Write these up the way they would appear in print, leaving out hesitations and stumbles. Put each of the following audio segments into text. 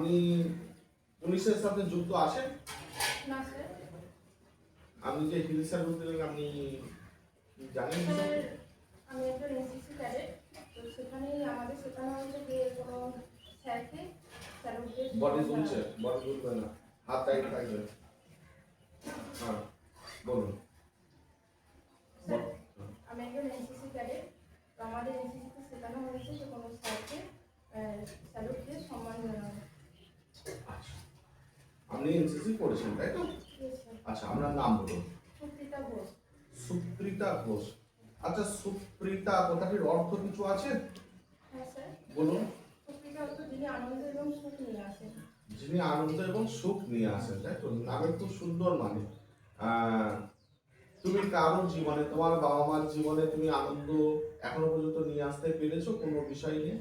আপনি পুলিশের সাথে যুক্ত আছেন? না স্যার। আপনি যে হিলসার রুট দিলেন আপনি জানেন? স্যার আমি একজন এনসিসি ক্যাডেট, তো সেখানেই আমাদের শেখানো হয়েছে যে কোনো স্যারকে স্যারকে বডি তুলছে, বডি তুলবে না, হাত টাইট থাকবে। হ্যাঁ বলুন। স্যার আমি একজন এনসিসি ক্যাডেট, তো আমাদের এনসিসিতে শেখানো হয়েছে যে কোনো স্যারকে স্যালুট দিয়ে সম্মান জানানো। আচ্ছা, আপনি এনসিসি করেছেন তাই তো? আচ্ছা, আপনার নাম বলুন। সুপ্রিতা ঘোষ। সুপ্রিতা ঘোষ। আচ্ছা, সুপ্রিতা কথাটির অর্থ কিছু আছে? হ্যাঁ স্যার। বলুন। সুপ্রিতা অর্থ যিনি আনন্দ এবং সুখ নিয়ে আসেন। যিনি আনন্দ এবং সুখ নিয়ে আসেন, তাই তো? নামের খুব সুন্দর মানে। তুমি কারোর জীবনে, তোমার বাবা মার জীবনে তুমি আনন্দ এখনো পর্যন্ত নিয়ে আসতে পেরেছো কোনো বিষয় নিয়ে?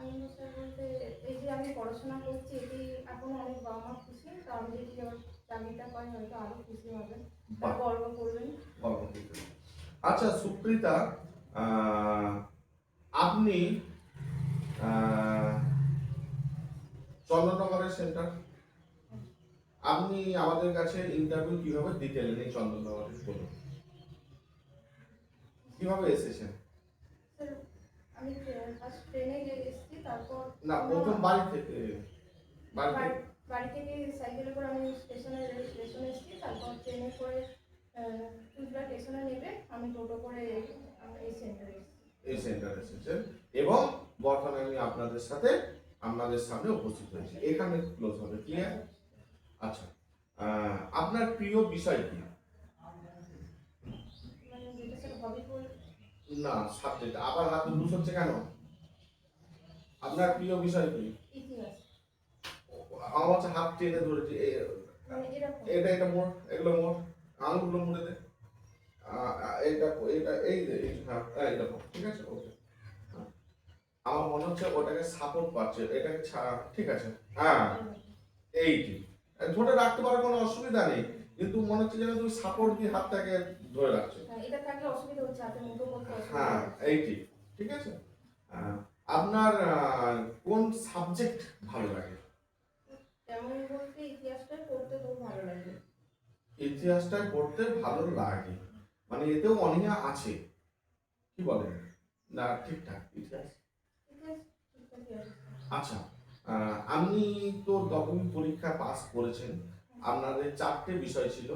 আনন্দ স্যার বলতে এই যে আমি পড়াশোনা করছি, এটি এখন অনেক বাবা মা খুশি, তো আমি যদি আবার চাকরিটা পাই হয়তো আরো খুশি হবেন, গর্ব করবেন। গর্ব করবেন। আচ্ছা সুপ্রিতা, আপনি চন্দননগরের সেন্টার, আপনি আমাদের কাছে ইন্টারভিউ কিভাবে দিতে এলেন এই চন্দননগরে? বলুন, কিভাবে এসেছেন? স্যার আমি ফার্স্ট ট্রেনে এসেছি, তারপর না, প্রথম বাড়ি থেকে? বাড়ি থেকে সাইকেলে করে আমি স্টেশনে এসেছি, তারপর ট্রেনে করে কুচবিহার স্টেশনে নেবে আমি টোটো করে এই সেন্টারে এসেছি। এই সেন্টারে এসেছেন এবং বর্তমানে আমি আপনাদের সামনে উপস্থিত হয়েছি। এখানে ক্লোজ হবে, ক্লিয়ার? আচ্ছা, আপনার প্রিয় বিষয় কি? মানে যেটা স্যার হবি বল না, সাবজেক্ট। আবার হাত লুজ হচ্ছে কেন? আপনার প্রিয় বিষয় কি? ইতিহাস। আমার হচ্ছে হাত টেনে ধরেছে, মানে এরকম এটা মোড়, এগুলো মোড়, আঙুলগুলো মুড়ে দে, এটা এটা এই যে হ্যাঁ এইরকম, ঠিক আছে? ওকে, আমার মনে হচ্ছে ওটাকে সাপোর্ট পাচ্ছে, এটাকে ঠিক আছে। হ্যাঁ, এইটি ধরে রাখতে পারো, কোনো অসুবিধা নেই, কিন্তু মনে হচ্ছে যেন তুমি সাপোর্ট দিয়ে হাতটাকে ধরে রাখছো। এটা থাকলে অসুবিধা হচ্ছে, হাতে মুঠো করতে অসুবিধা। হ্যাঁ, এইটি ঠিক আছে। আপনার কোন সাবজেক্ট ভালো লাগে? তেমন বলতে ইতিহাসটাই পড়তে খুব ভালো লাগে। ইতিহাসটা পড়তে ভালো লাগে, মানে এতেও অনীহা আছে, কি বলেন? না ঠিকঠাক ইতিহাস? আচ্ছা, আপনি তো দশমী পরীক্ষা পাস করেছেন, আপনাদের 4টে বিষয় ছিল।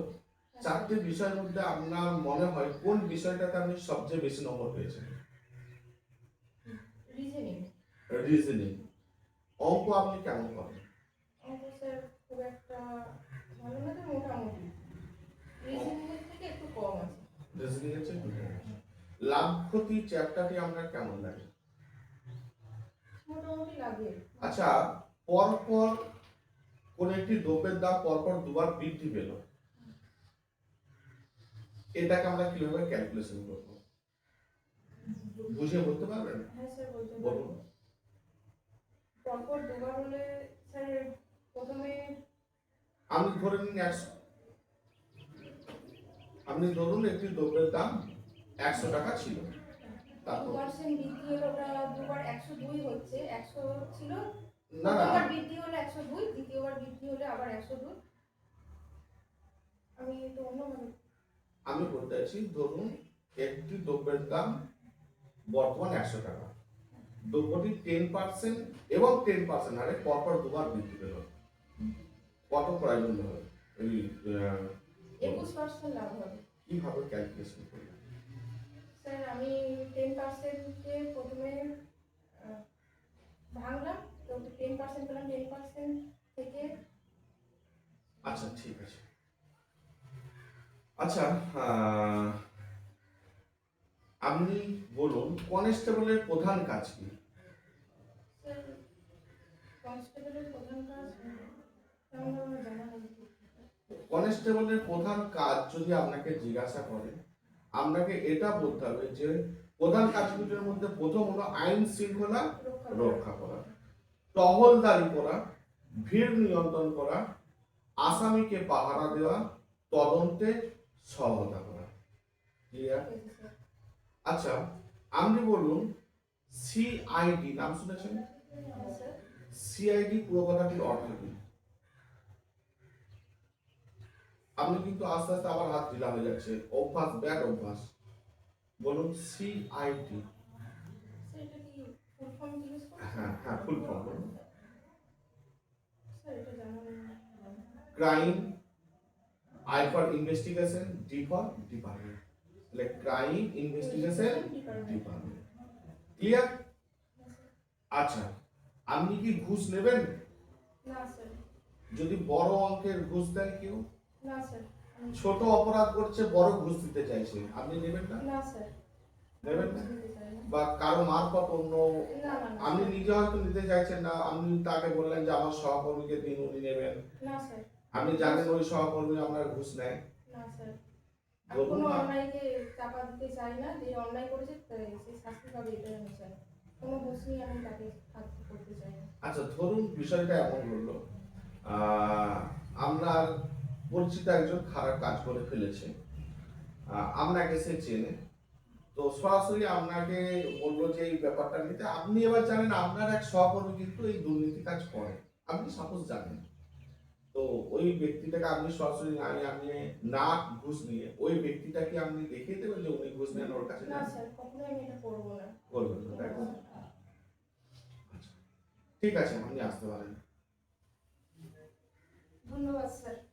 4টে বিষয়ের মধ্যে আপনার মনে হয় কোন বিষয়টাতে আপনি সবচেয়ে বেশি নম্বর পেয়েছেন? রিজনিং। অঙ্ক আপনি কেমন করেন? অঙ্ক স্যার খুব একটা ভালো না, তো মোটামুটি রিজনিং এর থেকে একটু কম আছে। রিজনিং এর চেয়ে একটু কম আছে। লাভ ক্ষতি চ্যাপ্টারটি আপনার কেমন লাগে? মোটামুটি লাগে। আচ্ছা, পরপর কোন একটি দ্রব্যের দাম পরপর দুবার বৃদ্ধি পেল, এটাকে আমরা কিভাবে ক্যালকুলেশন করব? বুঝিয়ে বলতে পারবেন? হ্যাঁ স্যার বলতে বলুন। পারবো। পরপর দুবার হলে স্যার প্রথমে আপনি ধরে নিন 100, আপনি ধরুন একটি দ্রব্যের দাম 100 টাকা ছিল, তারপর 2% বৃদ্ধি হলে ওটা দুবার 102 হচ্ছে, 100 ছিল, না না, প্রথমবার বৃদ্ধি হলে 102, দ্বিতীয়বার বৃদ্ধি হলে আবার 102। আমি তো অন্যভাবে আমি বলতে চাইছি, ধরুন একটি দ্রব্যের দাম বর্তমান 100 টাকা, দ্রব্যটি 10% এবং 10% হারে পরপর দুবার বৃদ্ধি পেল, কত ক্রয় মূল্য হবে? 21% লাভ হবে। কিভাবে ক্যালকুলেশন করবেন? স্যার আমি 10% কে প্রথমে ভাঙলাম, তো 10% পেলাম, 10% থেকে। আচ্ছা ঠিক আছে। আচ্ছা, আপনি বলুন কনস্টেবলের প্রধান কাজ কি? স্যার কনস্টেবলের প্রধান কাজ তেমন আমার জানা নেই। কনস্টেবলের প্রধান কাজ যদি আপনাকে জিজ্ঞাসা করে, আপনাকে এটা বলতে হবে যে প্রধান কাজগুলোর মধ্যে প্রথম হলো আইন শৃঙ্খলা রক্ষা করা, টহলদারি করা, ভিড় নিয়ন্ত্রণ করা, আসামিকে পাহারা দেওয়া, তদন্তে সহায়তা করা। ক্লিয়ার? আচ্ছা, আপনি বলুন সিআইডি নাম শুনেছেন? সিআইডি পুরো কথাটির অর্থ কি? আপনি কিন্তু আস্তে আস্তে আবার হাত ঢিলা হয়ে যাচ্ছে, অভ্যাস, ব্যাড অভ্যাস। বলুন সিআইডি। স্যার এটা কি ফুল ফর্ম জিজ্ঞেস করছেন? হ্যাঁ হ্যাঁ, ফুল ফর্ম বলুন। স্যার এটা জানা নেই। Crime, I for investigation, D for department. তাহলে ক্রাইম ইনভেস্টিগেশন ডিপার্টমেন্ট। ক্লিয়ার? আচ্ছা, আপনি কি ঘুষ নেবেন? না স্যার। যদি বড় অঙ্কের ঘুষ দেন কেউ, না স্যার। ছোট অপরাধ করছে বড় ঘুষ দিতে চাইছে, আপনি নেবেন না? না স্যার। নেবেন না? নিতে চাই না। বা কারো মারফত অন্য, না না না আপনি নিজে হয়তো নিতে চাইছেন না, আপনি তাকে বললেন যে আমার সহকর্মীকে দিন, উনি নেবেন। না স্যার। আপনি জানেন ওই সহকর্মী আপনার ঘুষ নেয়। না স্যার। আমি ধরুন কোনো না- অন্যায়কে চাপা দিতে চাই না, যে অন্যায় করেছে সে শাস্তি পাবে এটাই আমি চাই। কোনো ঘুষ নিয়ে আমি তাকে শাস্তি করতে চাই না। আচ্ছা, ধরুন বিষয়টা এমন হলো, আপনার পরিচিত একজন খারাপ কাজ করে ফেলেছে, আপনাকে সে চেনে, তো সরাসরি আপনাকে বললো যে এই ব্যাপারটা নিতে। আপনি এবার জানেন আপনার এক সহকর্মী কিন্তু এই দুর্নীতি কাজ করে, আপনি সাপোজ জানেন, তো ওই ব্যক্তিটাকে আপনি সরাসরি আমি না ঘুষ নিয়ে ওই ব্যক্তিটাকে আপনি দেখিয়ে দেবেন যে উনি ঘুষ নেন, ওর কাছে না যান? স্যার, কখনোই আমি এটা করবো না। করবেন না, তাই তো? আচ্ছা, ঠিক আছে, আপনি আসতে পারেন। ধন্যবাদ স্যার।